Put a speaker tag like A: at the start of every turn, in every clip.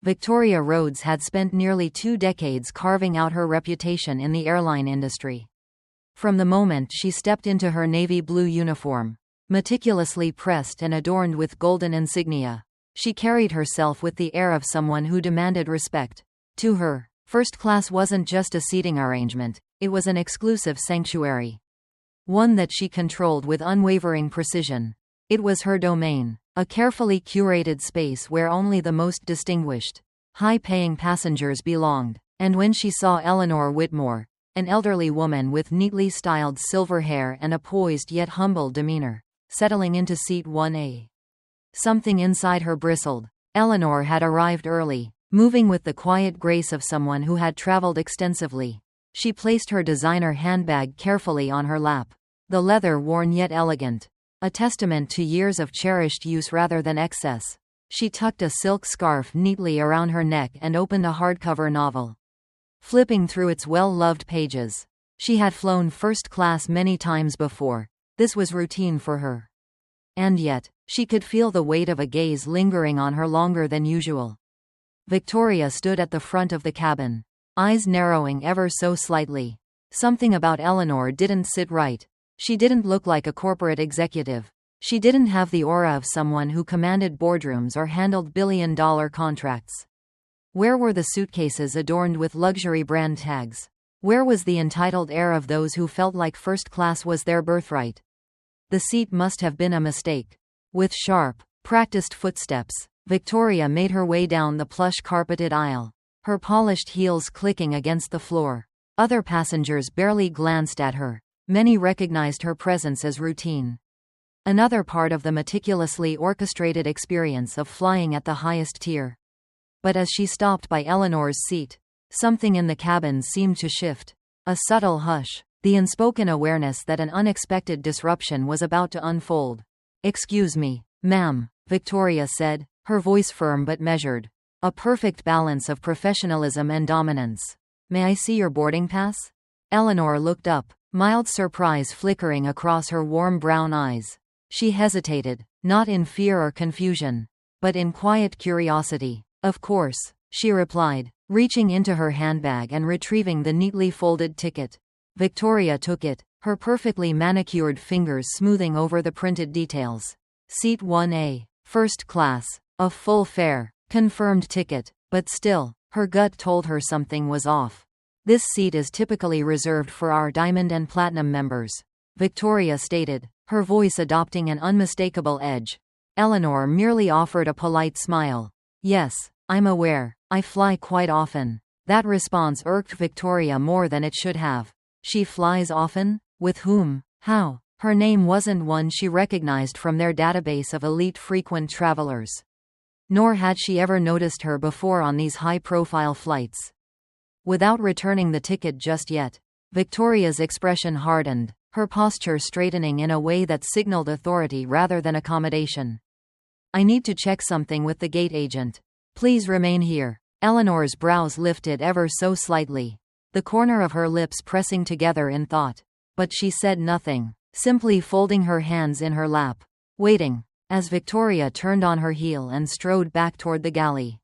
A: Victoria Rhodes had spent nearly 2 decades carving out her reputation in the airline industry. From the moment she stepped into her navy blue uniform, meticulously pressed and adorned with golden insignia, she carried herself with the air of someone who demanded respect. To her, first class wasn't just a seating arrangement, it was an exclusive sanctuary. One that she controlled with unwavering precision. It was her domain, a carefully curated space where only the most distinguished, high-paying passengers belonged. And when she saw Eleanor Whitmore, an elderly woman with neatly styled silver hair and a poised yet humble demeanor, settling into seat 1A, something inside her bristled. Eleanor had arrived early, moving with the quiet grace of someone who had traveled extensively. She placed her designer handbag carefully on her lap, the leather worn yet elegant, a testament to years of cherished use rather than excess. She tucked a silk scarf neatly around her neck and opened a hardcover novel. Flipping through its well-loved pages, she had flown first class many times before. This was routine for her. And yet, she could feel the weight of a gaze lingering on her longer than usual. Victoria stood at the front of the cabin, eyes narrowing ever so slightly. Something about Eleanor didn't sit right. She didn't look like a corporate executive. She didn't have the aura of someone who commanded boardrooms or handled billion-dollar contracts. Where were the suitcases adorned with luxury brand tags? Where was the entitled air of those who felt like first class was their birthright? The seat must have been a mistake. With sharp, practiced footsteps, Victoria made her way down the plush carpeted aisle, her polished heels clicking against the floor. Other passengers barely glanced at her. Many recognized her presence as routine. Another part of the meticulously orchestrated experience of flying at the highest tier. But as she stopped by Eleanor's seat, something in the cabin seemed to shift. A subtle hush, the unspoken awareness that an unexpected disruption was about to unfold. "Excuse me, ma'am," Victoria said, her voice firm but measured. A perfect balance of professionalism and dominance. "May I see your boarding pass?" Eleanor looked up, mild surprise flickering across her warm brown eyes. She hesitated, not in fear or confusion, but in quiet curiosity. "Of course," she replied, reaching into her handbag and retrieving the neatly folded ticket. Victoria took it, her perfectly manicured fingers smoothing over the printed details. "Seat 1A, first class, a full fare, confirmed ticket," but still, her gut told her something was off. "This seat is typically reserved for our Diamond and Platinum members," Victoria stated, her voice adopting an unmistakable edge. Eleanor merely offered a polite smile. "Yes, I'm aware. I fly quite often." That response irked Victoria more than it should have. She flies often? With whom? How? Her name wasn't one she recognized from their database of elite frequent travelers. Nor had she ever noticed her before on these high-profile flights. Without returning the ticket just yet, Victoria's expression hardened, her posture straightening in a way that signaled authority rather than accommodation. "I need to check something with the gate agent. Please remain here." Eleanor's brows lifted ever so slightly, the corner of her lips pressing together in thought. But she said nothing, simply folding her hands in her lap, waiting, as Victoria turned on her heel and strode back toward the galley.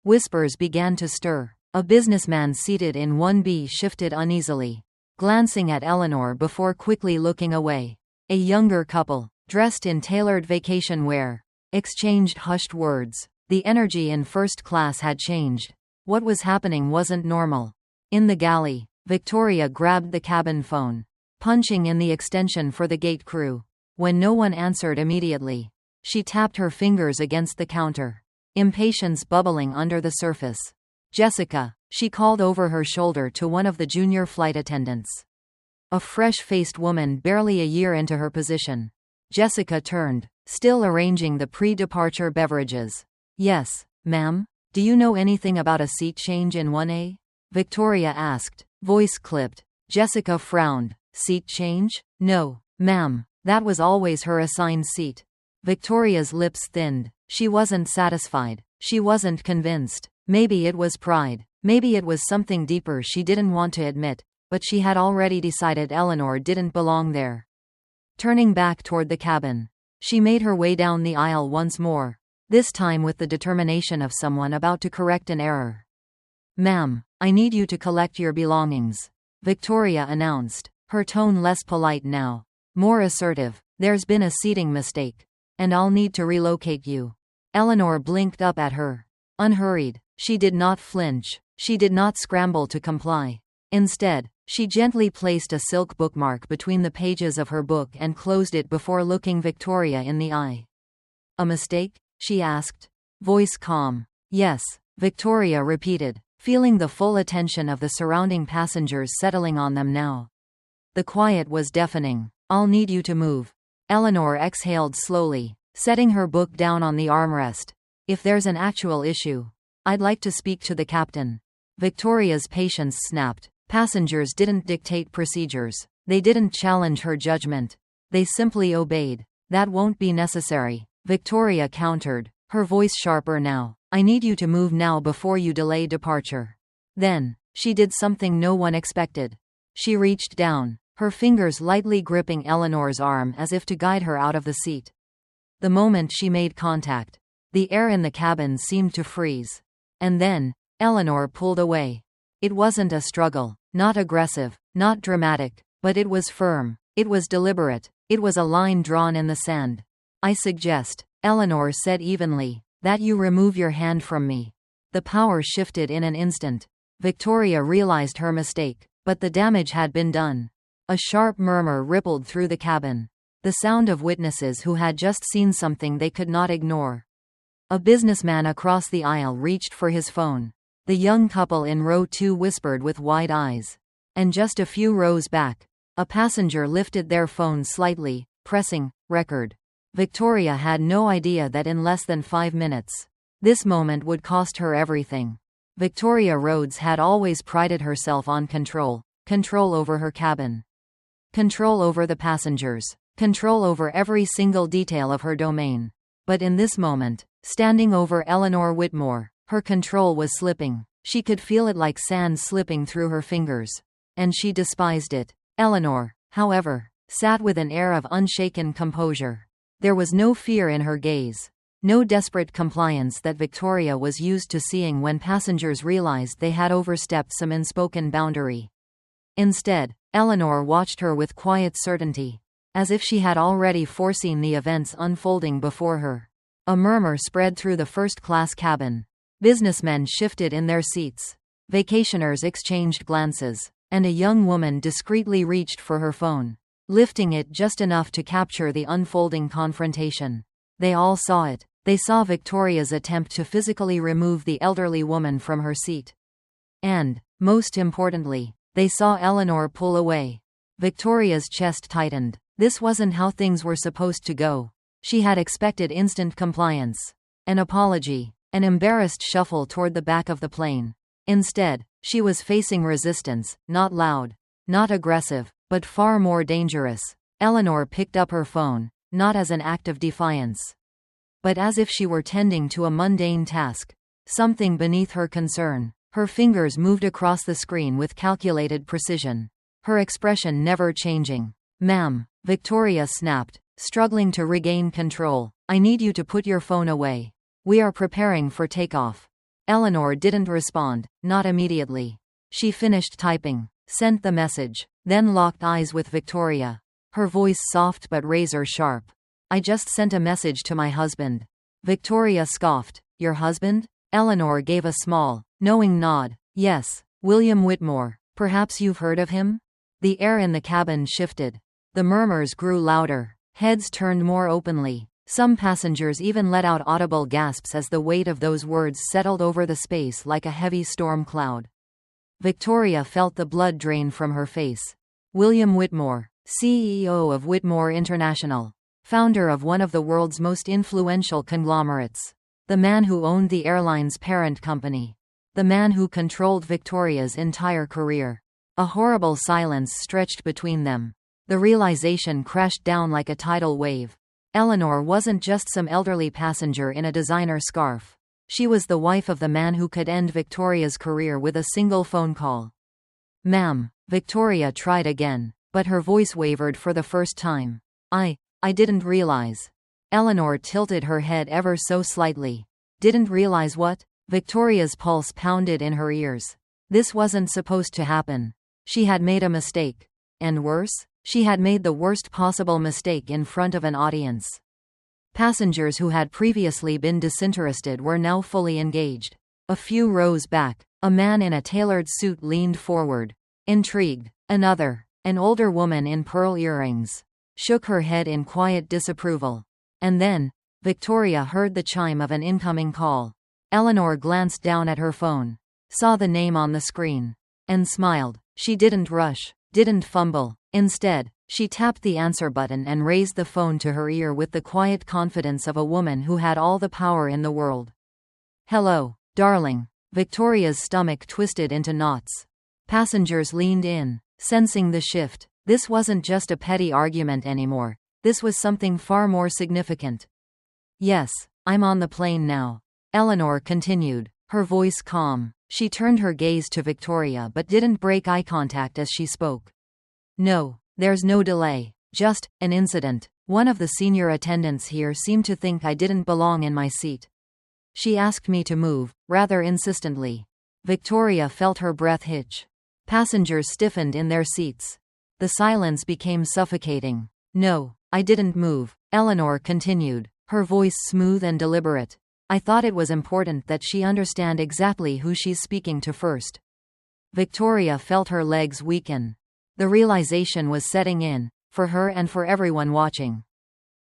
A: Whispers began to stir. A businessman seated in 1B shifted uneasily, glancing at Eleanor before quickly looking away. A younger couple, dressed in tailored vacation wear, exchanged hushed words. The energy in first class had changed. What was happening wasn't normal. In the galley, Victoria grabbed the cabin phone, punching in the extension for the gate crew. When no one answered immediately, she tapped her fingers against the counter, impatience bubbling under the surface. "Jessica," she called over her shoulder to one of the junior flight attendants. A fresh-faced woman barely a year into her position. Jessica turned, still arranging the pre-departure beverages. "Yes, ma'am. Do you know anything about a seat change in 1A?" Victoria asked, voice clipped. Jessica frowned. "Seat change? No, ma'am. That was always her assigned seat." Victoria's lips thinned. She wasn't satisfied. She wasn't convinced. Maybe it was pride. Maybe it was something deeper she didn't want to admit, but she had already decided Eleanor didn't belong there. Turning back toward the cabin, she made her way down the aisle once more, this time with the determination of someone about to correct an error. "Ma'am, I need you to collect your belongings," Victoria announced, her tone less polite now, more assertive. "There's been a seating mistake, and I'll need to relocate you." Eleanor blinked up at her. Unhurried, she did not flinch, she did not scramble to comply. Instead, she gently placed a silk bookmark between the pages of her book and closed it before looking Victoria in the eye. "A mistake?" she asked. Voice calm. "Yes," Victoria repeated, feeling the full attention of the surrounding passengers settling on them now. The quiet was deafening. "I'll need you to move." Eleanor exhaled slowly, setting her book down on the armrest. "If there's an actual issue, I'd like to speak to the captain." Victoria's patience snapped. Passengers didn't dictate procedures. They didn't challenge her judgment. They simply obeyed. "That won't be necessary," Victoria countered, her voice sharper now. "I need you to move now before you delay departure." Then, she did something no one expected. She reached down, her fingers lightly gripping Eleanor's arm as if to guide her out of the seat. The moment she made contact, the air in the cabin seemed to freeze. And then, Eleanor pulled away. It wasn't a struggle, not aggressive, not dramatic, but it was firm, it was deliberate, it was a line drawn in the sand. "I suggest," Eleanor said evenly, "that you remove your hand from me." The power shifted in an instant. Victoria realized her mistake, but the damage had been done. A sharp murmur rippled through the cabin, the sound of witnesses who had just seen something they could not ignore. A businessman across the aisle reached for his phone. The young couple in row 2 whispered with wide eyes. And just a few rows back, a passenger lifted their phone slightly, pressing record. Victoria had no idea that in less than 5 minutes, this moment would cost her everything. Victoria Rhodes had always prided herself on control over her cabin, control over the passengers, control over every single detail of her domain. But in this moment, standing over Eleanor Whitmore, her control was slipping. She could feel it like sand slipping through her fingers. And she despised it. Eleanor, however, sat with an air of unshaken composure. There was no fear in her gaze, no desperate compliance that Victoria was used to seeing when passengers realized they had overstepped some unspoken boundary. Instead, Eleanor watched her with quiet certainty, as if she had already foreseen the events unfolding before her. A murmur spread through the first-class cabin. Businessmen shifted in their seats. Vacationers exchanged glances, and a young woman discreetly reached for her phone, lifting it just enough to capture the unfolding confrontation. They all saw it. They saw Victoria's attempt to physically remove the elderly woman from her seat. And, most importantly, they saw Eleanor pull away. Victoria's chest tightened. This wasn't how things were supposed to go. She had expected instant compliance, an apology, an embarrassed shuffle toward the back of the plane. Instead, she was facing resistance, not loud, not aggressive, but far more dangerous. Eleanor picked up her phone, not as an act of defiance, but as if she were tending to a mundane task, something beneath her concern. Her fingers moved across the screen with calculated precision, her expression never changing. "Ma'am," Victoria snapped, struggling to regain control, "I need you to put your phone away. We are preparing for takeoff." Eleanor didn't respond, not immediately. She finished typing, sent the message, then locked eyes with Victoria, her voice soft but razor-sharp. "I just sent a message to my husband." Victoria scoffed. "Your husband?" Eleanor gave a small, knowing nod. "Yes, William Whitmore. Perhaps you've heard of him?" The air in the cabin shifted. The murmurs grew louder. Heads turned more openly. Some passengers even let out audible gasps as the weight of those words settled over the space like a heavy storm cloud. Victoria felt the blood drain from her face. William Whitmore, CEO of Whitmore International, founder of one of the world's most influential conglomerates. The man who owned the airline's parent company. The man who controlled Victoria's entire career. A horrible silence stretched between them. The realization crashed down like a tidal wave. Eleanor wasn't just some elderly passenger in a designer scarf. She was the wife of the man who could end Victoria's career with a single phone call. "Ma'am," Victoria tried again, but her voice wavered for the first time. I didn't realize." Eleanor tilted her head ever so slightly. Didn't realize what? Victoria's pulse pounded in her ears. This wasn't supposed to happen. She had made a mistake. And worse, she had made the worst possible mistake in front of an audience. Passengers who had previously been disinterested were now fully engaged. A few rows back, a man in a tailored suit leaned forward. Intrigued. Another, an older woman in pearl earrings, shook her head in quiet disapproval. And then, Victoria heard the chime of an incoming call. Eleanor glanced down at her phone, saw the name on the screen, and smiled. She didn't rush, didn't fumble. Instead, she tapped the answer button and raised the phone to her ear with the quiet confidence of a woman who had all the power in the world. "Hello, darling." Victoria's stomach twisted into knots. Passengers leaned in, sensing the shift. This wasn't just a petty argument anymore. This was something far more significant. "Yes, I'm on the plane now," Eleanor continued, her voice calm. She turned her gaze to Victoria but didn't break eye contact as she spoke. "No, there's no delay. Just an incident. One of the senior attendants here seemed to think I didn't belong in my seat. She asked me to move, rather insistently." Victoria felt her breath hitch. Passengers stiffened in their seats. The silence became suffocating. "No, I didn't move," Eleanor continued, her voice smooth and deliberate. "I thought it was important that she understand exactly who she's speaking to first." Victoria felt her legs weaken. The realization was setting in, for her and for everyone watching.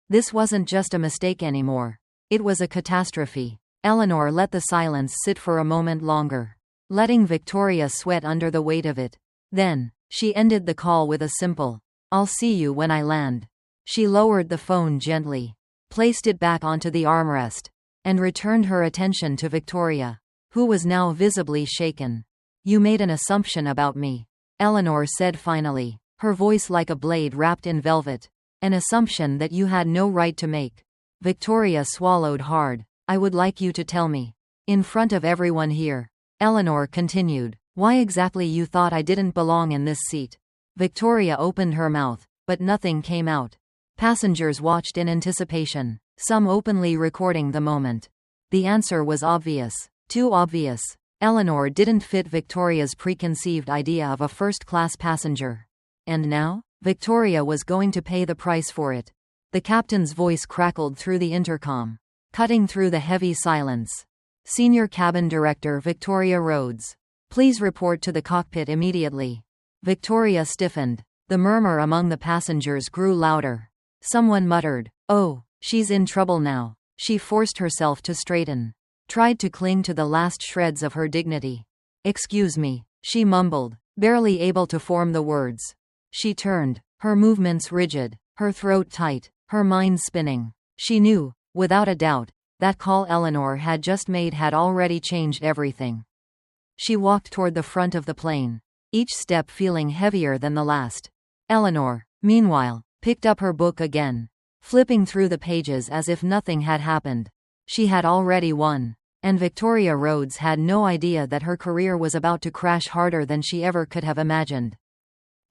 A: This wasn't just a mistake anymore. It was a catastrophe. Eleanor let the silence sit for a moment longer, letting Victoria sweat under the weight of it. Then, she ended the call with a simple, "I'll see you when I land." She lowered the phone gently, placed it back onto the armrest, and returned her attention to Victoria, who was now visibly shaken. "You made an assumption about me," Eleanor said finally, her voice like a blade wrapped in velvet. "An assumption that you had no right to make." Victoria swallowed hard. "I would like you to tell me, in front of everyone here," Eleanor continued, "why exactly you thought I didn't belong in this seat." Victoria opened her mouth, but nothing came out. Passengers watched in anticipation, some openly recording the moment. The answer was obvious. Too obvious. Eleanor didn't fit Victoria's preconceived idea of a first-class passenger. And now, Victoria was going to pay the price for it. The captain's voice crackled through the intercom, cutting through the heavy silence. "Senior Cabin Director Victoria Rhodes. Please report to the cockpit immediately." Victoria stiffened. The murmur among the passengers grew louder. Someone muttered, "Oh, she's in trouble now." She forced herself to straighten, tried to cling to the last shreds of her dignity. "Excuse me," she mumbled, barely able to form the words. She turned, her movements rigid, her throat tight, her mind spinning. She knew, without a doubt, that call Eleanor had just made had already changed everything. She walked toward the front of the plane, each step feeling heavier than the last. Eleanor, meanwhile, picked up her book again, flipping through the pages as if nothing had happened. She had already won, and Victoria Rhodes had no idea that her career was about to crash harder than she ever could have imagined.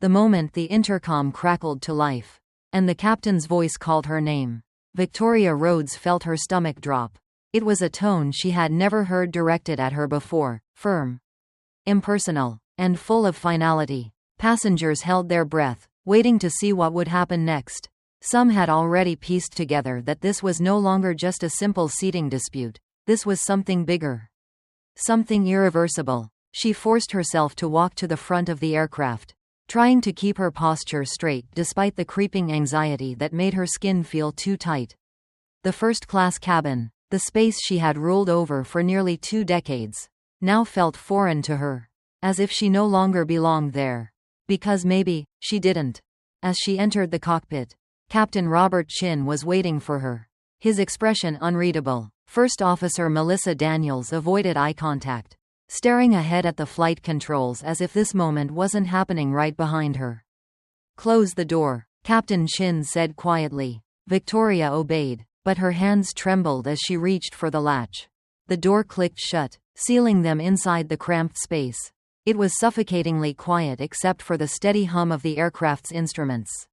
A: The moment the intercom crackled to life, and the captain's voice called her name, Victoria Rhodes felt her stomach drop. It was a tone she had never heard directed at her before, firm, impersonal, and full of finality. Passengers held their breath, waiting to see what would happen next. Some had already pieced together that this was no longer just a simple seating dispute. This was something bigger. Something irreversible. She forced herself to walk to the front of the aircraft, trying to keep her posture straight despite the creeping anxiety that made her skin feel too tight. The first-class cabin, the space she had ruled over for nearly 2 decades, now felt foreign to her, as if she no longer belonged there. Because maybe, she didn't. As she entered the cockpit, Captain Robert Chin was waiting for her, his expression unreadable. First Officer Melissa Daniels avoided eye contact, staring ahead at the flight controls as if this moment wasn't happening right behind her. "Close the door," Captain Chin said quietly. Victoria obeyed, but her hands trembled as she reached for the latch. The door clicked shut, sealing them inside the cramped space. It was suffocatingly quiet except for the steady hum of the aircraft's instruments.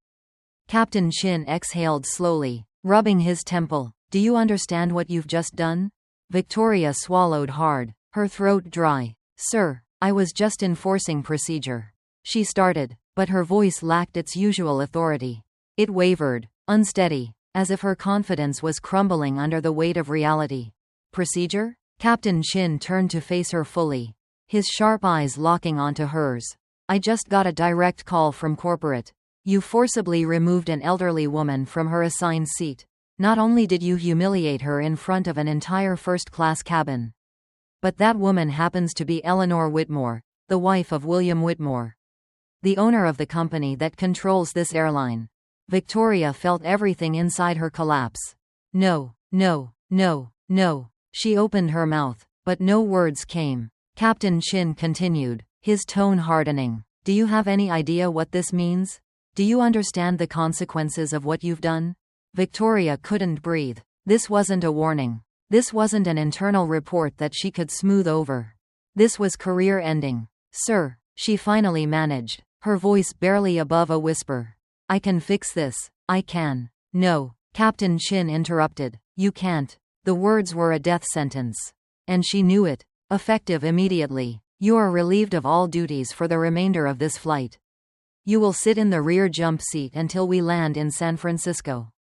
A: Captain Chin exhaled slowly, rubbing his temple. Do you understand what you've just done? Victoria swallowed hard, her throat dry. Sir, I was just enforcing procedure. She started, but her voice lacked its usual authority. It wavered, unsteady, as if her confidence was crumbling under the weight of reality. Procedure? Captain Chin turned to face her fully, his sharp eyes locking onto hers. I just got a direct call from corporate. You forcibly removed an elderly woman from her assigned seat. Not only did you humiliate her in front of an entire first-class cabin, but that woman happens to be Eleanor Whitmore, the wife of William Whitmore, the owner of the company that controls this airline. Victoria felt everything inside her collapse. No, no, no, no. She opened her mouth, but no words came. Captain Chin continued, his tone hardening. Do you have any idea what this means? Do you understand the consequences of what you've done? Victoria couldn't breathe. This wasn't a warning. This wasn't an internal report that she could smooth over. This was career-ending. Sir, she finally managed, her voice barely above a whisper. I can fix this. I can. No, Captain Chin interrupted. You can't. The words were a death sentence. And she knew it. Effective immediately. You are relieved of all duties for the remainder of this flight. You will sit in the rear jump seat until we land in San Francisco.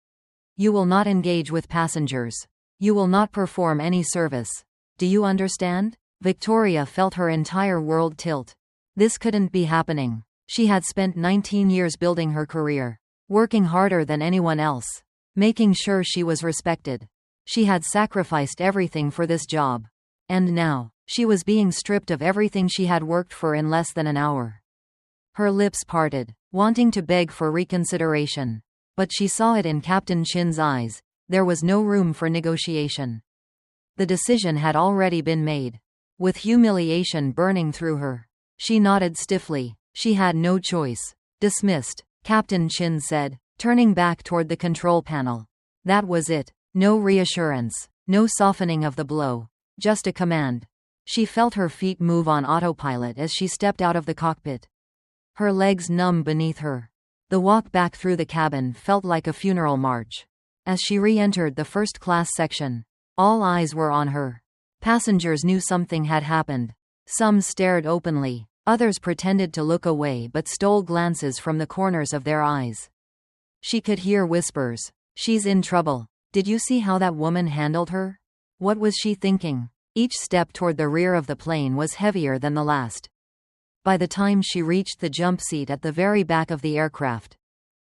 A: You will not engage with passengers. You will not perform any service. Do you understand? Victoria felt her entire world tilt. This couldn't be happening. She had spent 19 years building her career, working harder than anyone else, making sure she was respected. She had sacrificed everything for this job. And now, she was being stripped of everything she had worked for in less than an hour. Her lips parted, wanting to beg for reconsideration. But she saw it in Captain Chin's eyes. There was no room for negotiation. The decision had already been made. With humiliation burning through her, she nodded stiffly. She had no choice. Dismissed, Captain Chin said, turning back toward the control panel. That was it. No reassurance, no softening of the blow. Just a command. She felt her feet move on autopilot as she stepped out of the cockpit. Her legs numb beneath her. The walk back through the cabin felt like a funeral march. As she re-entered the first-class section, all eyes were on her. Passengers knew something had happened. Some stared openly, others pretended to look away but stole glances from the corners of their eyes. She could hear whispers. She's in trouble. Did you see how that woman handled her? What was she thinking? Each step toward the rear of the plane was heavier than the last. By the time she reached the jump seat at the very back of the aircraft,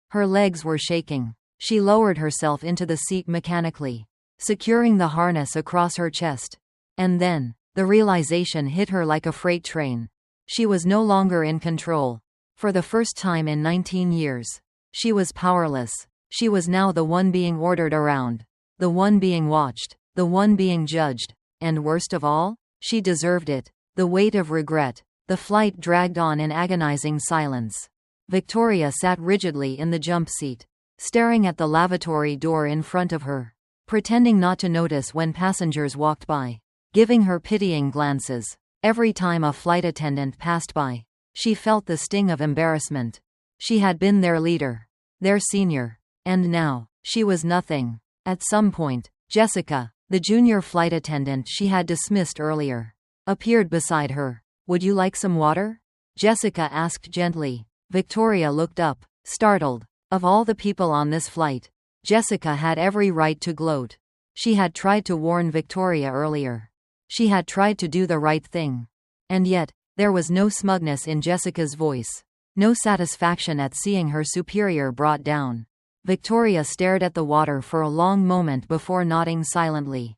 A: her legs were shaking. She lowered herself into the seat mechanically, securing the harness across her chest. And then, the realization hit her like a freight train. She was no longer in control. For the first time in 19 years, she was powerless. She was now the one being ordered around, the one being watched, the one being judged. And worst of all, she deserved it. The weight of regret. The flight dragged on in agonizing silence. Victoria sat rigidly in the jump seat, staring at the lavatory door in front of her, pretending not to notice when passengers walked by, giving her pitying glances. Every time a flight attendant passed by, she felt the sting of embarrassment. She had been their leader, their senior, and now, she was nothing. At some point, Jessica, the junior flight attendant she had dismissed earlier, appeared beside her. Would you like some water? Jessica asked gently. Victoria looked up, startled. Of all the people on this flight, Jessica had every right to gloat. She had tried to warn Victoria earlier. She had tried to do the right thing. And yet, there was no smugness in Jessica's voice, no satisfaction at seeing her superior brought down. Victoria stared at the water for a long moment before nodding silently.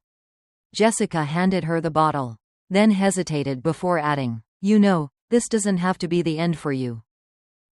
A: Jessica handed her the bottle, then hesitated before adding, "You know, this doesn't have to be the end for you."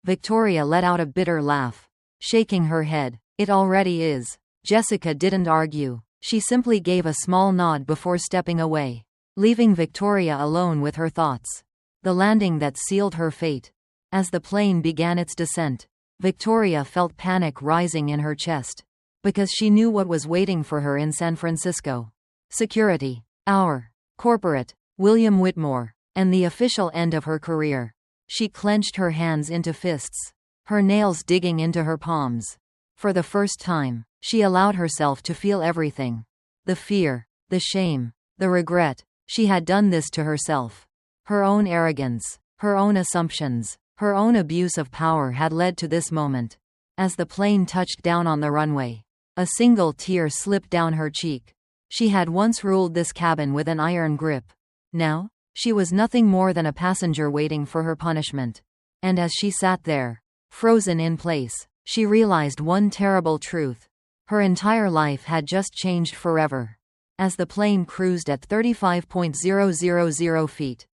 A: Victoria let out a bitter laugh, shaking her head. "It already is." Jessica didn't argue. She simply gave a small nod before stepping away, leaving Victoria alone with her thoughts. The landing that sealed her fate. As the plane began its descent, Victoria felt panic rising in her chest, because she knew what was waiting for her in San Francisco. Security, our corporate, William Whitmore, and the official end of her career. She clenched her hands into fists, her nails digging into her palms. For the first time, She allowed herself to feel everything. The fear, the shame, the regret. She had done this to herself. Her own arrogance, her own assumptions, her own abuse of power had led to this moment. As the plane touched down on the runway, a single tear slipped down her cheek. She had once ruled this cabin with an iron grip. Now, she was nothing more than a passenger waiting for her punishment. And as she sat there, frozen in place, she realized one terrible truth. Her entire life had just changed forever. As the plane cruised at 35,000 feet,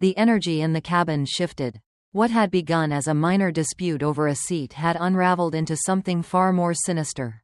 A: the energy in the cabin shifted. What had begun as a minor dispute over a seat had unraveled into something far more sinister.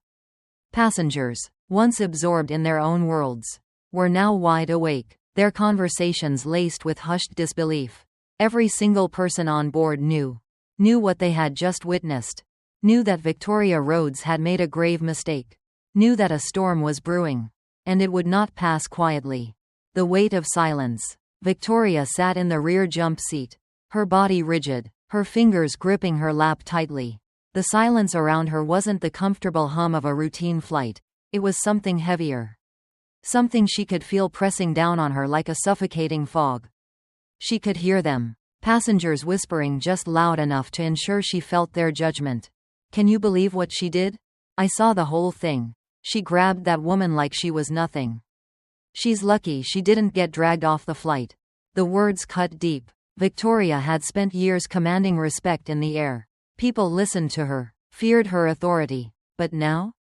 A: Passengers, once absorbed in their own worlds, were now wide awake, their conversations laced with hushed disbelief. Every single person on board knew what they had just witnessed, knew that Victoria Rhodes had made a grave mistake, knew that a storm was brewing, and it would not pass quietly. The weight of silence. Victoria sat in the rear jump seat, her body rigid, her fingers gripping her lap tightly. The silence around her wasn't the comfortable hum of a routine flight, it was something heavier. Something she could feel pressing down on her like a suffocating fog. She could hear them, passengers whispering just loud enough to ensure she felt their judgment. "Can you believe what she did? I saw the whole thing. She grabbed that woman like she was nothing. She's lucky she didn't get dragged off the flight." The words cut deep. Victoria had spent years commanding respect in the air. People listened to her, feared her authority. But now,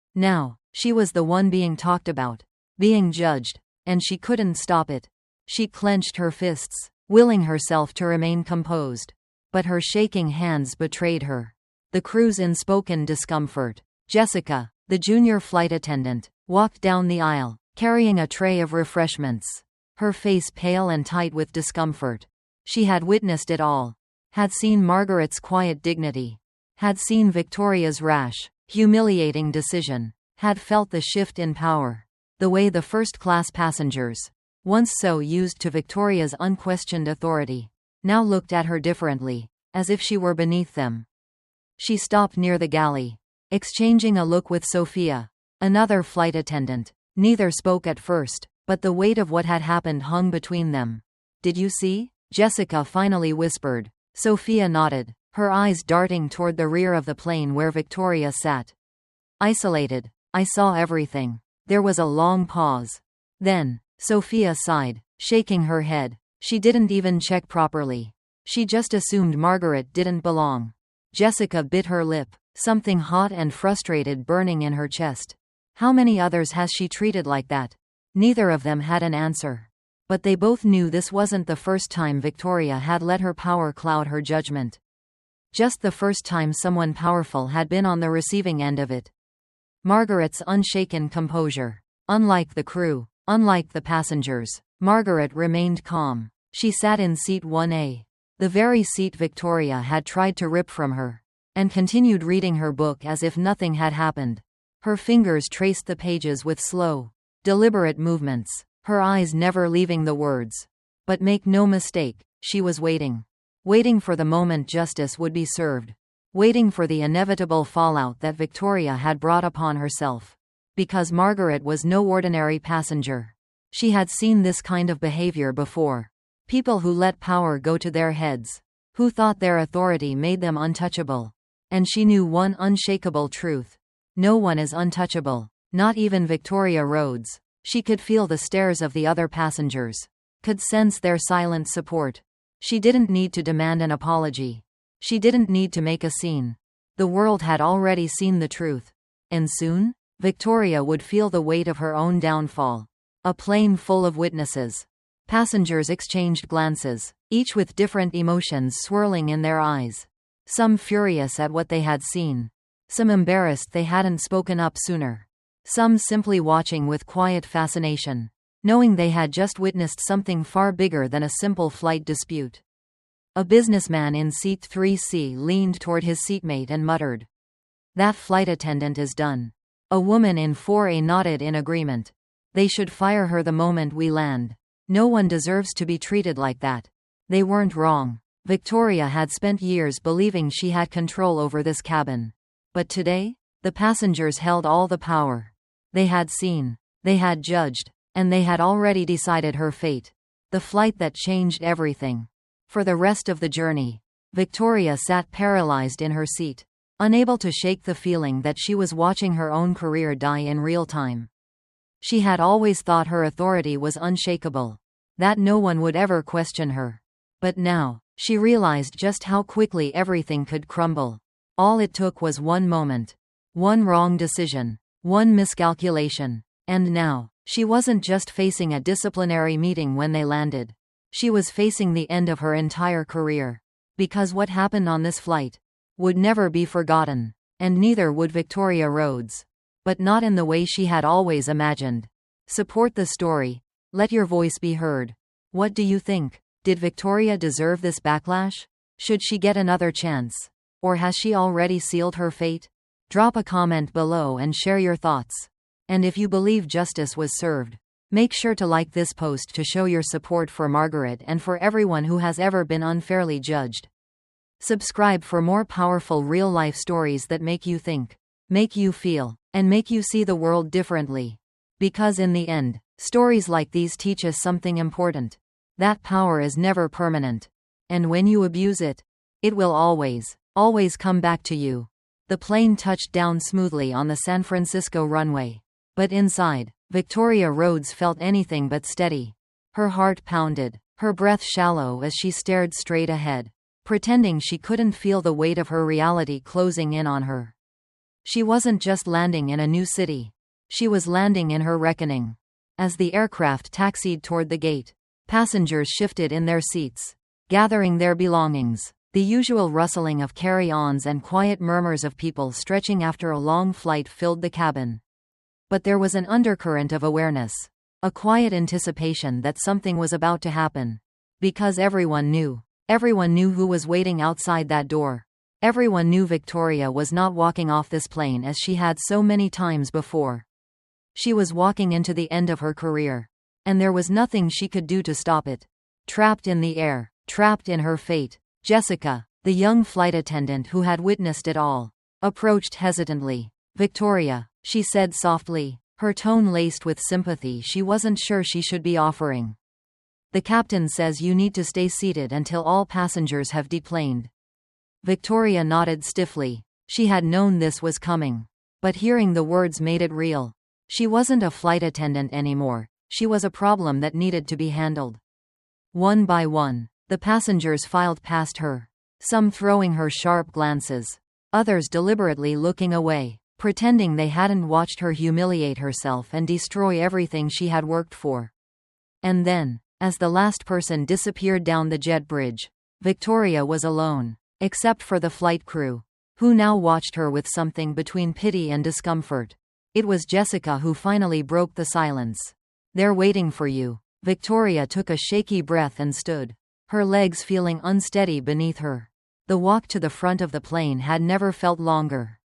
A: she was the one being talked about, being judged, and she couldn't stop it. She clenched her fists, willing herself to remain composed. But her shaking hands betrayed her. The crew's inspoken discomfort. Jessica, the junior flight attendant, walked down the aisle, carrying a tray of refreshments, her face pale and tight with discomfort. She had witnessed it all. Had seen Margaret's quiet dignity. Had seen Victoria's rash, humiliating decision. Had felt the shift in power. The way the first-class passengers, once so used to Victoria's unquestioned authority, now looked at her differently, as if she were beneath them. She stopped near the galley, exchanging a look with Sophia, another flight attendant. Neither spoke at first, but the weight of what had happened hung between them. "Did you see?" Jessica finally whispered. Sophia nodded, her eyes darting toward the rear of the plane where Victoria sat. "Isolated. I saw everything." There was a long pause. Then, Sophia sighed, shaking her head. She didn't even check properly. She just assumed Margaret didn't belong. Jessica bit her lip, something hot and frustrated burning in her chest. How many others has she treated like that? Neither of them had an answer. But they both knew this wasn't the first time Victoria had let her power cloud her judgment. Just the first time someone powerful had been on the receiving end of it. Margaret's unshaken composure. Unlike the crew, unlike the passengers, Margaret remained calm. She sat in seat 1A, the very seat Victoria had tried to rip from her, and continued reading her book as if nothing had happened. Her fingers traced the pages with slow, deliberate movements, her eyes never leaving the words. But make no mistake, she was waiting. Waiting for the moment justice would be served. Waiting for the inevitable fallout that Victoria had brought upon herself. Because Margaret was no ordinary passenger. She had seen this kind of behavior before. People who let power go to their heads. Who thought their authority made them untouchable. And she knew one unshakable truth. No one is untouchable. Not even Victoria Rhodes. She could feel the stares of the other passengers. Could sense their silent support. She didn't need to demand an apology. She didn't need to make a scene. The world had already seen the truth. And soon, Victoria would feel the weight of her own downfall. A plane full of witnesses. Passengers exchanged glances, each with different emotions swirling in their eyes. Some furious at what they had seen. Some embarrassed they hadn't spoken up sooner. Some simply watching with quiet fascination, knowing they had just witnessed something far bigger than a simple flight dispute. A businessman in seat 3C leaned toward his seatmate and muttered, "That flight attendant is done." A woman in 4A nodded in agreement. "They should fire her the moment we land. No one deserves to be treated like that." They weren't wrong. Victoria had spent years believing she had control over this cabin. But today, The passengers held all the power. They had seen, they had judged, and they had already decided her fate. The flight that changed everything. For the rest of the journey, Victoria sat paralyzed in her seat, unable to shake the feeling that she was watching her own career die in real time. She had always thought her authority was unshakable, that no one would ever question her. But now, she realized just how quickly everything could crumble. All it took was one moment. One wrong decision. One miscalculation. And now, she wasn't just facing a disciplinary meeting when they landed. She was facing the end of her entire career. Because what happened on this flight would never be forgotten. And neither would Victoria Rhodes. But not in the way she had always imagined. Support the story. Let your voice be heard. What do you think? Did Victoria deserve this backlash? Should she get another chance? Or has she already sealed her fate? Drop a comment below and share your thoughts. And if you believe justice was served, make sure to like this post to show your support for Margaret and for everyone who has ever been unfairly judged. Subscribe for more powerful real-life stories that make you think, make you feel, and make you see the world differently. Because in the end, stories like these teach us something important. That power is never permanent. And when you abuse it, it will always come back to you. The plane touched down smoothly on the San Francisco runway. But inside, Victoria Rhodes felt anything but steady. Her heart pounded, her breath shallow as she stared straight ahead, pretending she couldn't feel the weight of her reality closing in on her. She wasn't just landing in a new city. She was landing in her reckoning. As the aircraft taxied toward the gate, passengers shifted in their seats, gathering their belongings. The usual rustling of carry-ons and quiet murmurs of people stretching after a long flight filled the cabin. But there was an undercurrent of awareness, a quiet anticipation that something was about to happen. Because everyone knew who was waiting outside that door. Everyone knew Victoria was not walking off this plane as she had so many times before. She was walking into the end of her career. And there was nothing she could do to stop it. Trapped in the air, trapped in her fate. Jessica, the young flight attendant who had witnessed it all, approached hesitantly. "Victoria," she said softly, her tone laced with sympathy she wasn't sure she should be offering. "The captain says you need to stay seated until all passengers have deplaned." Victoria nodded stiffly. She had known this was coming. But hearing the words made it real. She wasn't a flight attendant anymore. She was a problem that needed to be handled. One by one, the passengers filed past her, some throwing her sharp glances, others deliberately looking away, pretending they hadn't watched her humiliate herself and destroy everything she had worked for. And then, as the last person disappeared down the jet bridge, Victoria was alone, except for the flight crew, who now watched her with something between pity and discomfort. It was Jessica who finally broke the silence. "They're waiting for you." Victoria took a shaky breath and stood, her legs feeling unsteady beneath her. The walk to the front of the plane had never felt longer.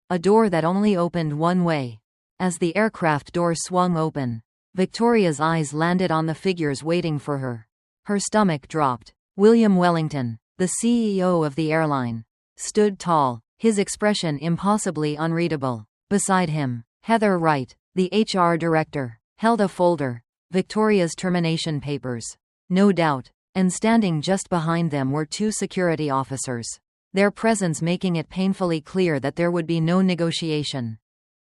A: A door that only opened one way. As the aircraft door swung open, Victoria's eyes landed on the figures waiting for her. Her stomach dropped. William Wellington, the CEO of the airline, stood tall, his expression impossibly unreadable. Beside him, Heather Wright, the HR director, held a folder, Victoria's termination papers. No doubt. And standing just behind them were two security officers, their presence making it painfully clear that there would be no negotiation.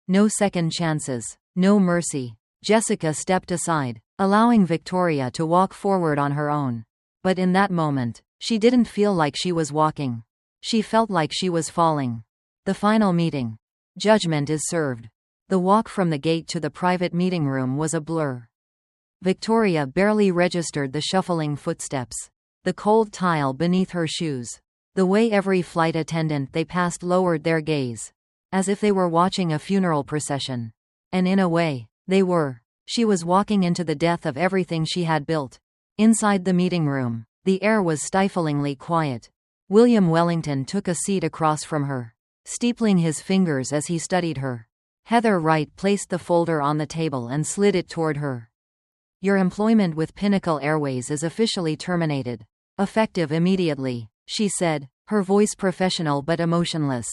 A: No second chances, no mercy. Jessica stepped aside, allowing Victoria to walk forward on her own. But in that moment, she didn't feel like she was walking. She felt like she was falling. The final meeting. Judgment is served. The walk from the gate to the private meeting room was a blur. Victoria barely registered the shuffling footsteps, the cold tile beneath her shoes, the way every flight attendant they passed lowered their gaze, as if they were watching a funeral procession. And in a way, they were. She was walking into the death of everything she had built. Inside the meeting room, the air was stiflingly quiet. William Wellington took a seat across from her, steepling his fingers as he studied her. Heather Wright placed the folder on the table and slid it toward her. "Your employment with Pinnacle Airways is officially terminated. Effective immediately," she said, her voice professional but emotionless.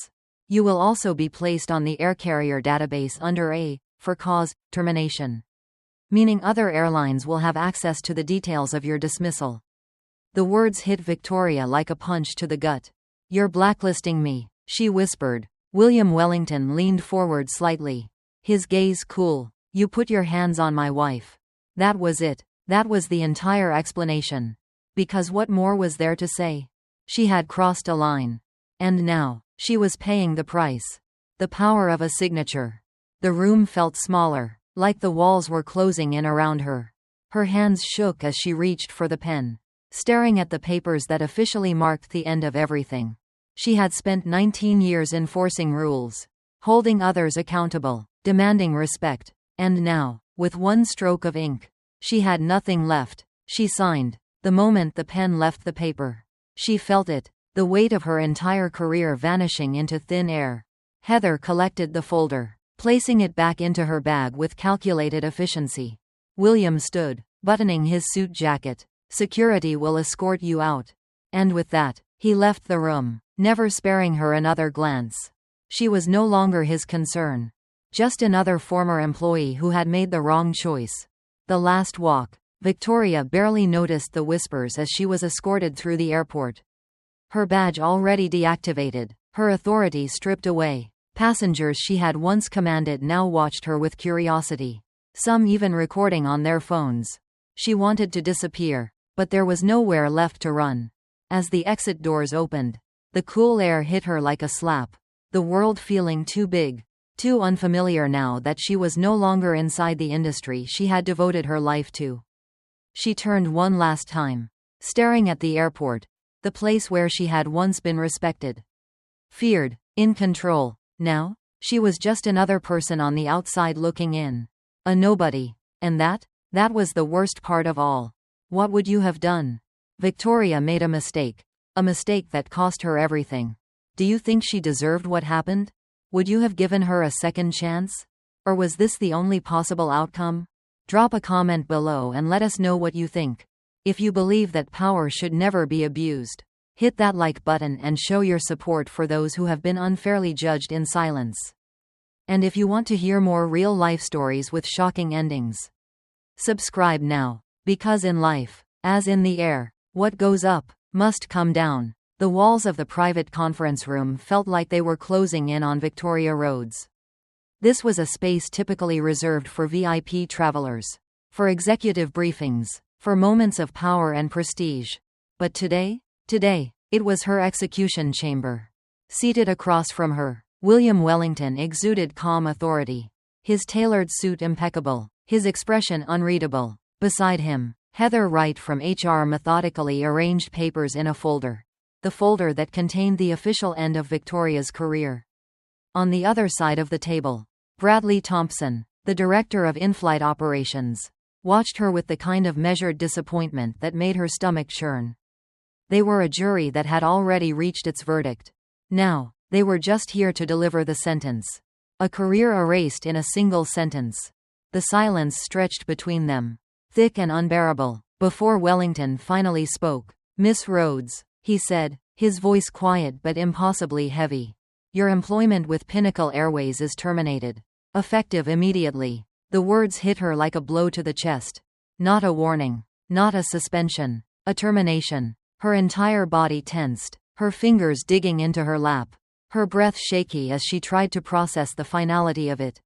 A: You will also be placed on the air carrier database under A, for cause, termination. Meaning other airlines will have access to the details of your dismissal. The words hit Victoria like a punch to the gut. You're blacklisting me, she whispered. William Wellington leaned forward slightly. His gaze cool. You put your hands on my wife. That was it. That was the entire explanation. Because what more was there to say? She had crossed a line. And now, she was paying the price. The power of a signature. The room felt smaller, like the walls were closing in around her. Her hands shook as she reached for the pen, staring at the papers that officially marked the end of everything. She had spent 19 years enforcing rules, holding others accountable, demanding respect. And now, with one stroke of ink, she had nothing left. She signed. The moment the pen left the paper, she felt it, the weight of her entire career vanishing into thin air. Heather collected the folder, placing it back into her bag with calculated efficiency. William stood, buttoning his suit jacket. Security will escort you out. And with that, he left the room, never sparing her another glance. She was no longer his concern. Just another former employee who had made the wrong choice. The last walk. Victoria barely noticed the whispers as she was escorted through the airport. Her badge already deactivated, her authority stripped away. Passengers she had once commanded now watched her with curiosity, some even recording on their phones. She wanted to disappear, but there was nowhere left to run. As the exit doors opened, the cool air hit her like a slap, the world feeling too big, too unfamiliar now that she was no longer inside the industry she had devoted her life to. She turned one last time, staring at the airport, the place where she had once been respected, feared, in control. Now, she was just another person on the outside looking in. A nobody. And that was the worst part of all. What would you have done? Victoria made a mistake that cost her everything. Do you think she deserved what happened? Would you have given her a second chance? Or was this the only possible outcome? Drop a comment below and let us know what you think. If you believe that power should never be abused, hit that like button and show your support for those who have been unfairly judged in silence. And if you want to hear more real-life stories with shocking endings, subscribe now. Because in life, as in the air, what goes up must come down. The walls of the private conference room felt like they were closing in on Victoria Rhodes. This was a space typically reserved for VIP travelers, for executive briefings, for moments of power and prestige. But today, it was her execution chamber. Seated across from her, William Wellington exuded calm authority. His tailored suit impeccable, his expression unreadable. Beside him, Heather Wright from HR methodically arranged papers in a folder. The folder that contained the official end of Victoria's career. On the other side of the table, Bradley Thompson, the director of in-flight operations, watched her with the kind of measured disappointment that made her stomach churn. They were a jury that had already reached its verdict. Now, they were just here to deliver the sentence. A career erased in a single sentence. The silence stretched between them, thick and unbearable, before Wellington finally spoke. "Miss Rhodes," he said, his voice quiet but impossibly heavy. "Your employment with Pinnacle Airways is terminated. Effective immediately." The words hit her like a blow to the chest. Not a warning. Not a suspension. A termination. Her entire body tensed, her fingers digging into her lap, her breath shaky as she tried to process the finality of it.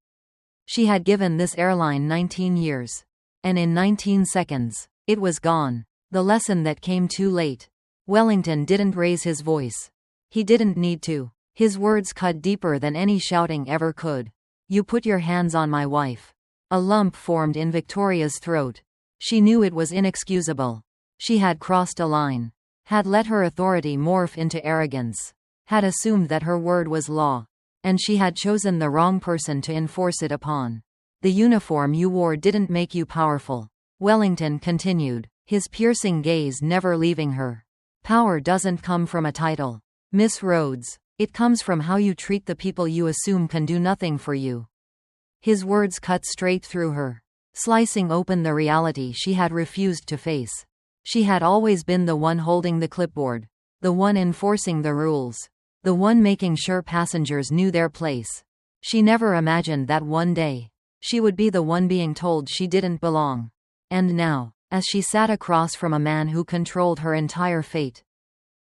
A: She had given this airline 19 years. And in 19 seconds, it was gone. The lesson that came too late. Wellington didn't raise his voice. He didn't need to. His words cut deeper than any shouting ever could. "You put your hands on my wife." A lump formed in Victoria's throat. She knew it was inexcusable. She had crossed a line. Had let her authority morph into arrogance. Had assumed that her word was law. And she had chosen the wrong person to enforce it upon. "The uniform you wore didn't make you powerful," Wellington continued, his piercing gaze never leaving her. "Power doesn't come from a title, Miss Rhodes. It comes from how you treat the people you assume can do nothing for you." His words cut straight through her, slicing open the reality she had refused to face. She had always been the one holding the clipboard, the one enforcing the rules, The one making sure passengers knew their place. She never imagined that one day, she would be the one being told she didn't belong. And now, as she sat across from a man who controlled her entire fate,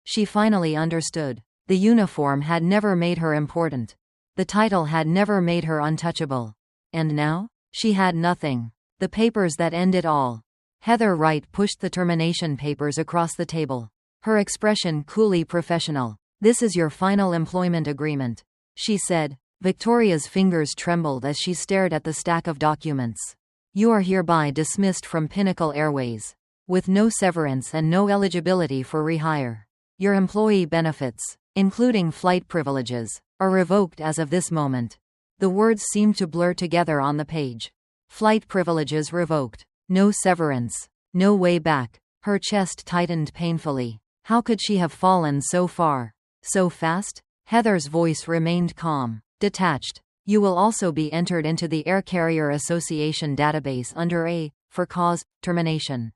A: she finally understood. The uniform had never made her important. The title had never made her untouchable. And now, she had nothing. The papers that end it all. Heather Wright pushed the termination papers across the table. Her expression coolly professional. "This is your final employment agreement," she said. Victoria's fingers trembled as she stared at the stack of documents. "You are hereby dismissed from Pinnacle Airways, with no severance and no eligibility for rehire. Your employee benefits, including flight privileges, are revoked as of this moment." The words seemed to blur together on the page. Flight privileges revoked. No severance. No way back. Her chest tightened painfully. How could she have fallen so far? So fast? Heather's voice remained calm, detached. "You will also be entered into the Air Carrier Association database under A, for cause, termination."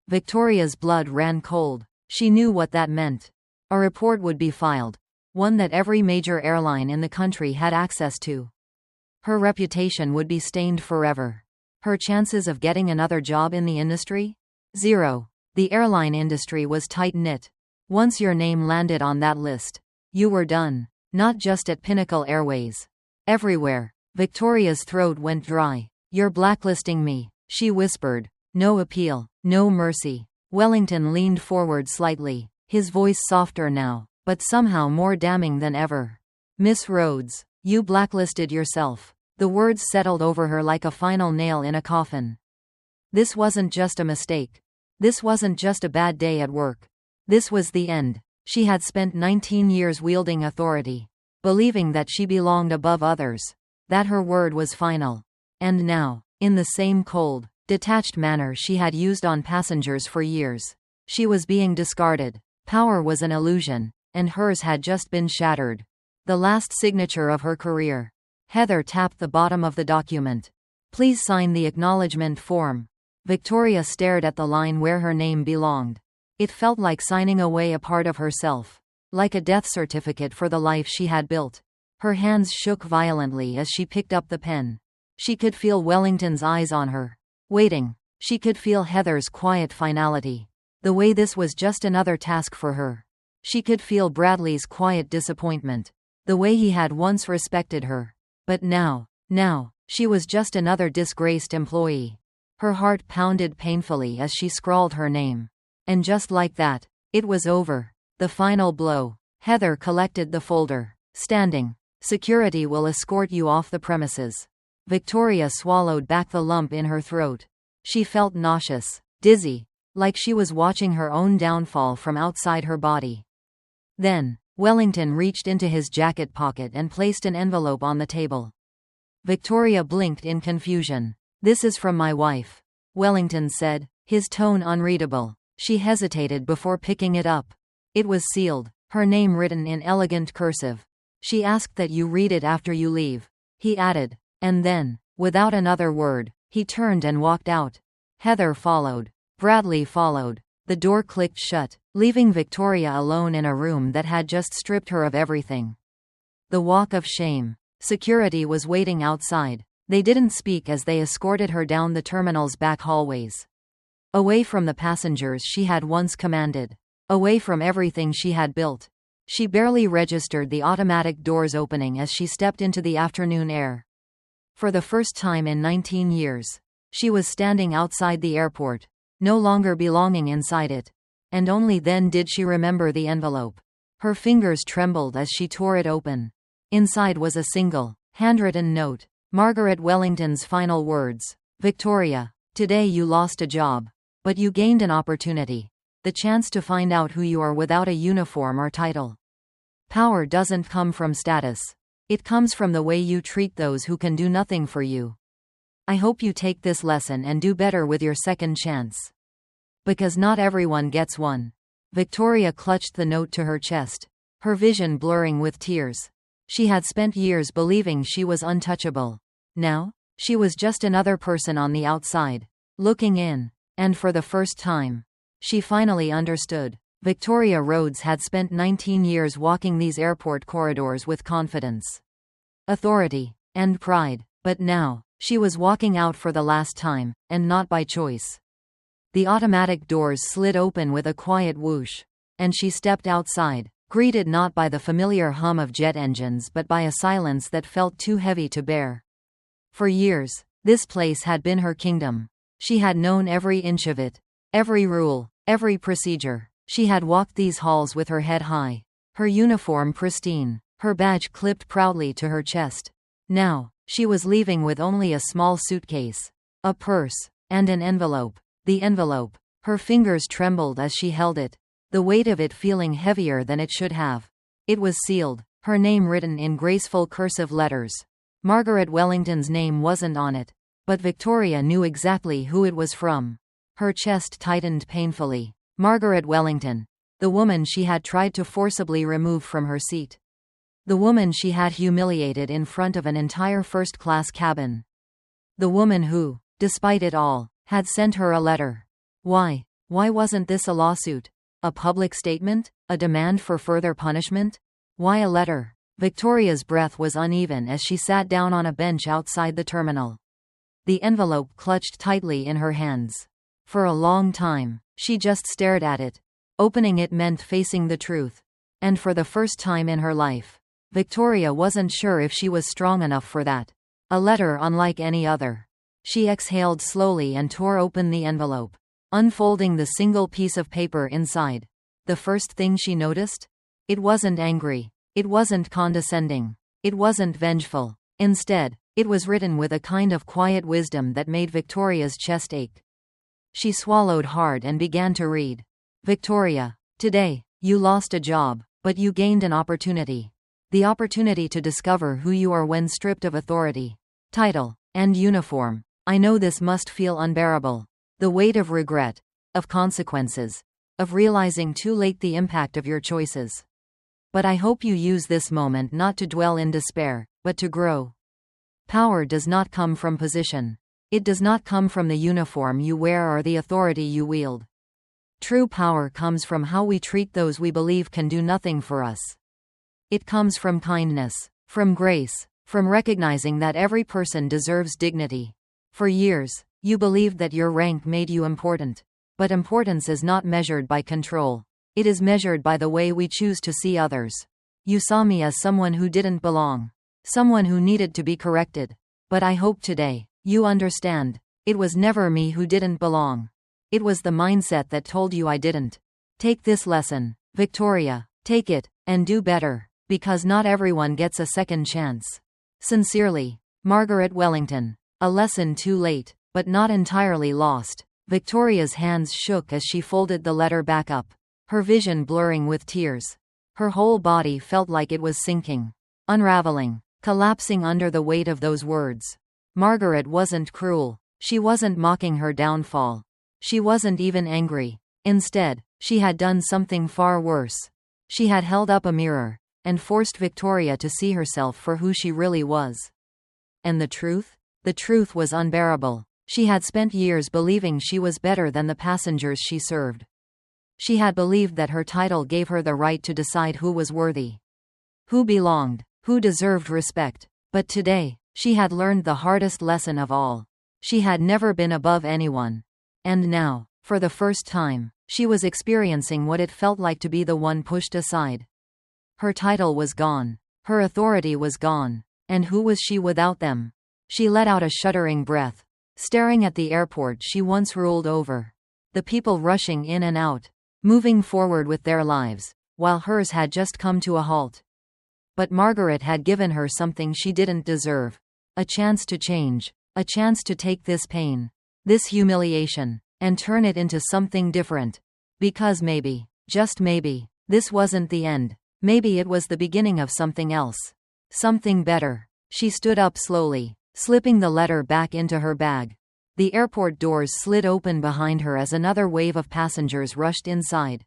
A: Victoria's blood ran cold. She knew what that meant. A report would be filed. One that every major airline in the country had access to. Her reputation would be stained forever. Her chances of getting another job in the industry? Zero. The airline industry was tight-knit. Once your name landed on that list, you were done. Not just at Pinnacle Airways. Everywhere. Victoria's throat went dry. "You're blacklisting me," she whispered. "No appeal. No mercy." Wellington leaned forward slightly, his voice softer now, but somehow more damning than ever. "Miss Rhodes, you blacklisted yourself." The words settled over her like a final nail in a coffin. This wasn't just a mistake. This wasn't just a bad day at work. This was the end. She had spent 19 years wielding authority, believing that she belonged above others, that her word was final. And now, in the same cold, detached manner she had used on passengers for years, she was being discarded. Power was an illusion, and hers had just been shattered. The last signature of her career. Heather tapped the bottom of the document. "Please sign the acknowledgement form." Victoria stared at the line where her name belonged. It felt like signing away a part of herself, like a death certificate for the life she had built. Her hands shook violently as she picked up the pen. She could feel Wellington's eyes on her, waiting. She could feel Heather's quiet finality, the way this was just another task for her. She could feel Bradley's quiet disappointment, the way he had once respected her. But now, she was just another disgraced employee. Her heart pounded painfully as she scrawled her name. And just like that, it was over. The final blow. Heather collected the folder. "Standing. Security will escort you off the premises." Victoria swallowed back the lump in her throat. She felt nauseous, dizzy, like she was watching her own downfall from outside her body. Then, Wellington reached into his jacket pocket and placed an envelope on the table. Victoria blinked in confusion. "This is from my wife," Wellington said, his tone unreadable. She hesitated before picking it up. It was sealed, her name written in elegant cursive. "She asked that you read it after you leave," he added. And then, without another word, he turned and walked out. Heather followed. Bradley followed. The door clicked shut, leaving Victoria alone in a room that had just stripped her of everything. The walk of shame. Security was waiting outside. They didn't speak as they escorted her down the terminal's back hallways. Away from the passengers she had once commanded. Away from everything she had built. She barely registered the automatic doors opening as she stepped into the afternoon air. For the first time in 19 years, she was standing outside the airport, no longer belonging inside it. And only then did she remember the envelope. Her fingers trembled as she tore it open. Inside was a single, handwritten note. Margaret Wellington's final words. "Victoria, today you lost a job. But you gained an opportunity. The chance to find out who you are without a uniform or title. Power doesn't come from status. It comes from the way you treat those who can do nothing for you. I hope you take this lesson and do better with your second chance. Because not everyone gets one." Victoria clutched the note to her chest, her vision blurring with tears. She had spent years believing she was untouchable. Now, she was just another person on the outside, looking in. And for the first time, she finally understood. Victoria Rhodes had spent 19 years walking these airport corridors with confidence, authority, and pride. But now, she was walking out for the last time, and not by choice. The automatic doors slid open with a quiet whoosh, and she stepped outside, greeted not by the familiar hum of jet engines but by a silence that felt too heavy to bear. For years, this place had been her kingdom. She had known every inch of it, every rule, every procedure. She had walked these halls with her head high, her uniform pristine, her badge clipped proudly to her chest. Now, she was leaving with only a small suitcase, a purse, and an envelope. The envelope. Her fingers trembled as she held it, the weight of it feeling heavier than it should have. It was sealed, her name written in graceful cursive letters. Margaret Wellington's name wasn't on it, but Victoria knew exactly who it was from. Her chest tightened painfully. Margaret Wellington. The woman she had tried to forcibly remove from her seat. The woman she had humiliated in front of an entire first-class cabin. The woman who, despite it all, had sent her a letter. Why? Why wasn't this a lawsuit? A public statement? A demand for further punishment? Why a letter? Victoria's breath was uneven as she sat down on a bench outside the terminal. The envelope clutched tightly in her hands. For a long time, she just stared at it. Opening it meant facing the truth. And for the first time in her life, Victoria wasn't sure if she was strong enough for that. A letter unlike any other. She exhaled slowly and tore open the envelope, unfolding the single piece of paper inside. The first thing she noticed? It wasn't angry. It wasn't condescending. It wasn't vengeful. Instead, it was written with a kind of quiet wisdom that made Victoria's chest ache. She swallowed hard and began to read. Victoria, today, you lost a job, but you gained an opportunity. The opportunity to discover who you are when stripped of authority, title, and uniform. I know this must feel unbearable. The weight of regret, of consequences, of realizing too late the impact of your choices. But I hope you use this moment not to dwell in despair, but to grow. Power does not come from position. It does not come from the uniform you wear or the authority you wield. True power comes from how we treat those we believe can do nothing for us. It comes from kindness, from grace, from recognizing that every person deserves dignity. For years, you believed that your rank made you important. But importance is not measured by control. It is measured by the way we choose to see others. You saw me as someone who didn't belong. Someone who needed to be corrected. But I hope today, you understand. It was never me who didn't belong. It was the mindset that told you I didn't. Take this lesson, Victoria. Take it, and do better. Because not everyone gets a second chance. Sincerely, Margaret Wellington. A lesson too late, but not entirely lost. Victoria's hands shook as she folded the letter back up, her vision blurring with tears. Her whole body felt like it was sinking, unraveling, collapsing under the weight of those words. Margaret wasn't cruel. She wasn't mocking her downfall. She wasn't even angry. Instead, she had done something far worse. She had held up a mirror and forced Victoria to see herself for who she really was. And the truth? The truth was unbearable. She had spent years believing she was better than the passengers she served. She had believed that her title gave her the right to decide who was worthy, who belonged, who deserved respect. But today, she had learned the hardest lesson of all. She had never been above anyone. And now, for the first time, she was experiencing what it felt like to be the one pushed aside. Her title was gone. Her authority was gone. And who was she without them? She let out a shuddering breath, staring at the airport she once ruled over. The people rushing in and out, moving forward with their lives, while hers had just come to a halt. But Margaret had given her something she didn't deserve. A chance to change. A chance to take this pain, this humiliation, and turn it into something different. Because maybe, just maybe, this wasn't the end. Maybe it was the beginning of something else. Something better. She stood up slowly, slipping the letter back into her bag. The airport doors slid open behind her as another wave of passengers rushed inside,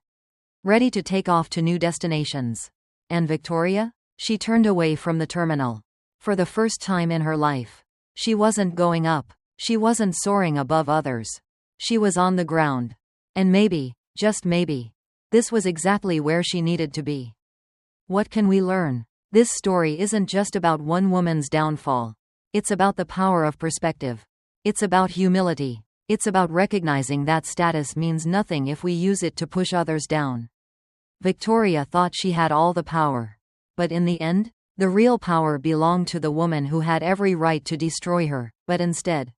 A: ready to take off to new destinations. And Victoria? She turned away from the terminal. For the first time in her life, she wasn't going up. She wasn't soaring above others. She was on the ground. And maybe, just maybe, This was exactly where she needed to be. What can we learn? This story isn't just about one woman's downfall. It's about the power of perspective. It's about humility. It's about recognizing that status means nothing if we use it to push others down. Victoria thought she had all the power. But in the end, the real power belonged to the woman who had every right to destroy her, but instead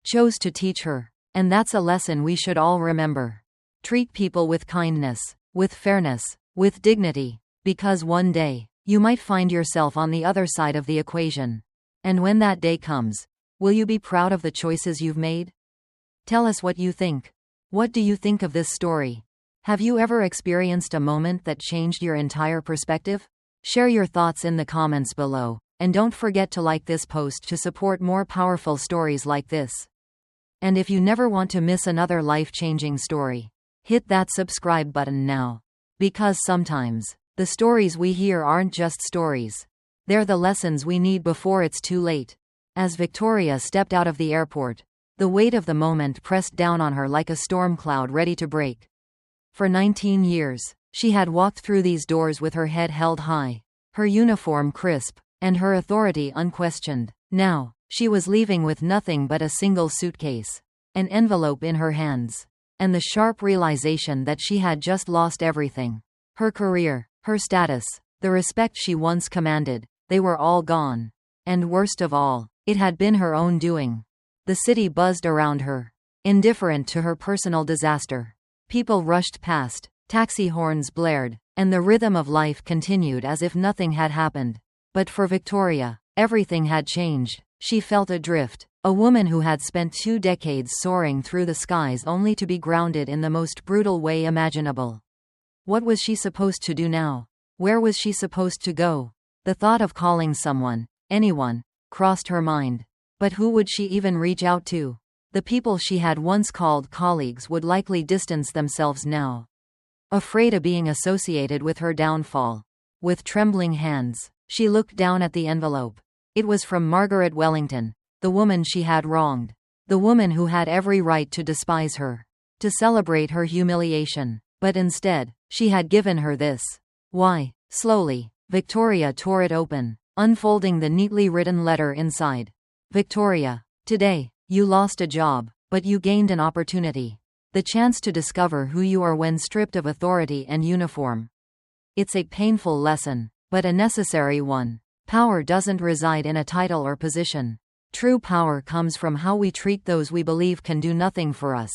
A: chose to teach her. And that's a lesson we should all remember. Treat people with kindness, with fairness, with dignity, because one day, you might find yourself on the other side of the equation. And when that day comes, will you be proud of the choices you've made? Tell us what you think. What do you think of this story? Have you ever experienced a moment that changed your entire perspective? Share your thoughts in the comments below, and don't forget to like this post to support more powerful stories like this. And if you never want to miss another life-changing story, hit that subscribe button now. Because sometimes, the stories we hear aren't just stories. They're the lessons we need before it's too late. As Victoria stepped out of the airport, the weight of the moment pressed down on her like a storm cloud ready to break. For 19 years, she had walked through these doors with her head held high, her uniform crisp, and her authority unquestioned. Now, she was leaving with nothing but a single suitcase, an envelope in her hands, and the sharp realization that she had just lost everything. Her career, her status, the respect she once commanded, they were all gone. And worst of all, it had been her own doing. The city buzzed around her, indifferent to her personal disaster. People rushed past, taxi horns blared, and the rhythm of life continued as if nothing had happened. But for Victoria, everything had changed. She felt adrift, a woman who had spent 2 decades soaring through the skies only to be grounded in the most brutal way imaginable. What was she supposed to do now? Where was she supposed to go? The thought of calling someone, anyone, crossed her mind. But who would she even reach out to? The people she had once called colleagues would likely distance themselves now, afraid of being associated with her downfall. With trembling hands, she looked down at the envelope. It was from Margaret Wellington, the woman she had wronged, the woman who had every right to despise her, to celebrate her humiliation. But instead, she had given her this. Why? Slowly, Victoria tore it open, unfolding the neatly written letter inside. Victoria, today, you lost a job, but you gained an opportunity. The chance to discover who you are when stripped of authority and uniform. It's a painful lesson, but a necessary one. Power doesn't reside in a title or position. True power comes from how we treat those we believe can do nothing for us.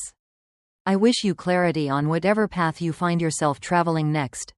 A: I wish you clarity on whatever path you find yourself traveling next.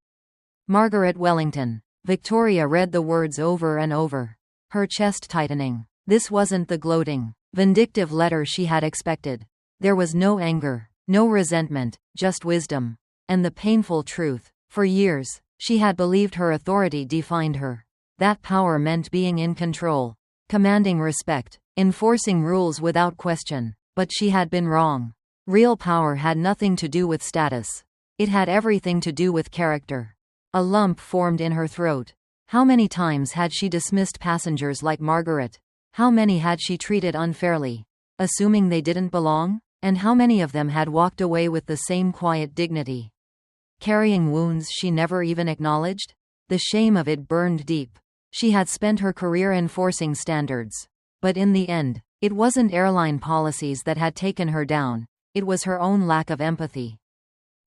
A: Margaret Wellington. Victoria read the words over and over, her chest tightening. This wasn't the gloating, vindictive letter she had expected. There was no anger, no resentment, just wisdom. And the painful truth. For years, she had believed her authority defined her. That power meant being in control, commanding respect, enforcing rules without question. But she had been wrong. Real power had nothing to do with status. It had everything to do with character. A lump formed in her throat. How many times had she dismissed passengers like Margaret? How many had she treated unfairly, assuming they didn't belong? And how many of them had walked away with the same quiet dignity, carrying wounds she never even acknowledged? The shame of it burned deep. She had spent her career enforcing standards. But in the end, it wasn't airline policies that had taken her down. It was her own lack of empathy.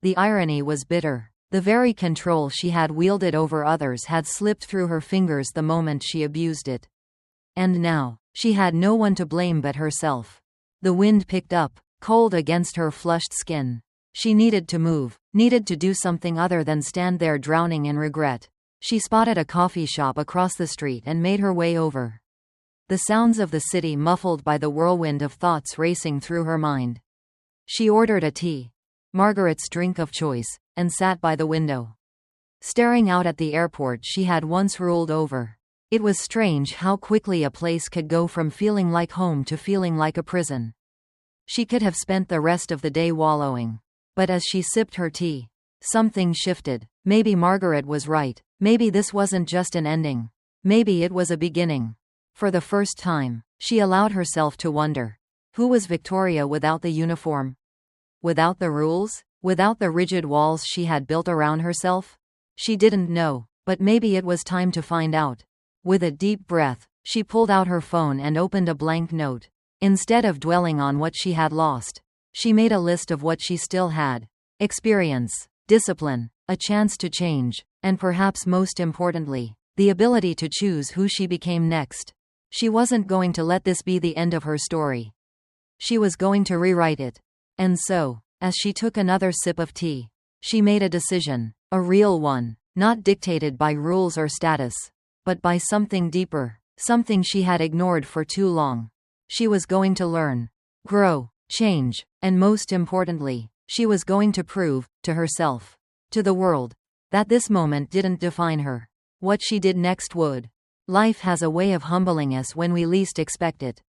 A: The irony was bitter. The very control she had wielded over others had slipped through her fingers the moment she abused it. And now, she had no one to blame but herself. The wind picked up, cold against her flushed skin. She needed to move, needed to do something other than stand there drowning in regret. She spotted a coffee shop across the street and made her way over. The sounds of the city muffled by the whirlwind of thoughts racing through her mind. She ordered a tea, Margaret's drink of choice, and sat by the window, staring out at the airport she had once ruled over. It was strange how quickly a place could go from feeling like home to feeling like a prison. She could have spent the rest of the day wallowing. But as she sipped her tea, something shifted. Maybe Margaret was right. Maybe this wasn't just an ending. Maybe it was a beginning. For the first time, she allowed herself to wonder. Who was Victoria without the uniform? Without the rules? Without the rigid walls she had built around herself? She didn't know, but maybe it was time to find out. With a deep breath, she pulled out her phone and opened a blank note. Instead of dwelling on what she had lost, she made a list of what she still had: experience, discipline, a chance to change, and perhaps most importantly, the ability to choose who she became next. She wasn't going to let this be the end of her story. She was going to rewrite it. And so, as she took another sip of tea, she made a decision, a real one, not dictated by rules or status, but by something deeper, something she had ignored for too long. She was going to learn, grow, change, and most importantly, she was going to prove, to herself, to the world, that this moment didn't define her. What she did next would. Life has a way of humbling us when we least expect it.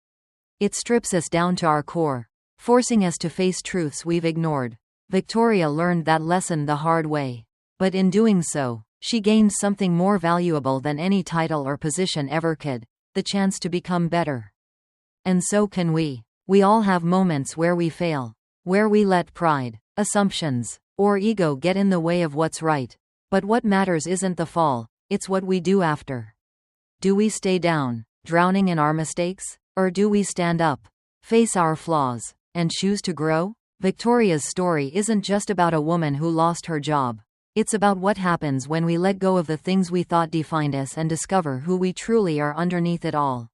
A: It strips us down to our core, forcing us to face truths we've ignored. Victoria learned that lesson the hard way. But in doing so, she gained something more valuable than any title or position ever could: the chance to become better. And so can we. We all have moments where we fail, where we let pride, assumptions, or ego get in the way of what's right. But what matters isn't the fall, it's what we do after. Do we stay down, drowning in our mistakes? Or do we stand up, face our flaws, and choose to grow? Victoria's story isn't just about a woman who lost her job. It's about what happens when we let go of the things we thought defined us and discover who we truly are underneath it all.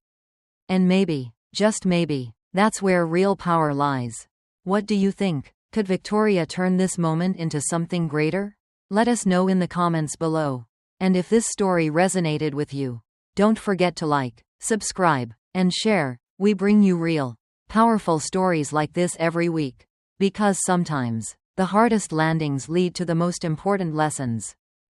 A: And maybe, just maybe, that's where real power lies. What do you think? Could Victoria turn this moment into something greater? Let us know in the comments below. And if this story resonated with you, don't forget to like, subscribe, and share. We bring you real, powerful stories like this every week. Because sometimes, the hardest landings lead to the most important lessons.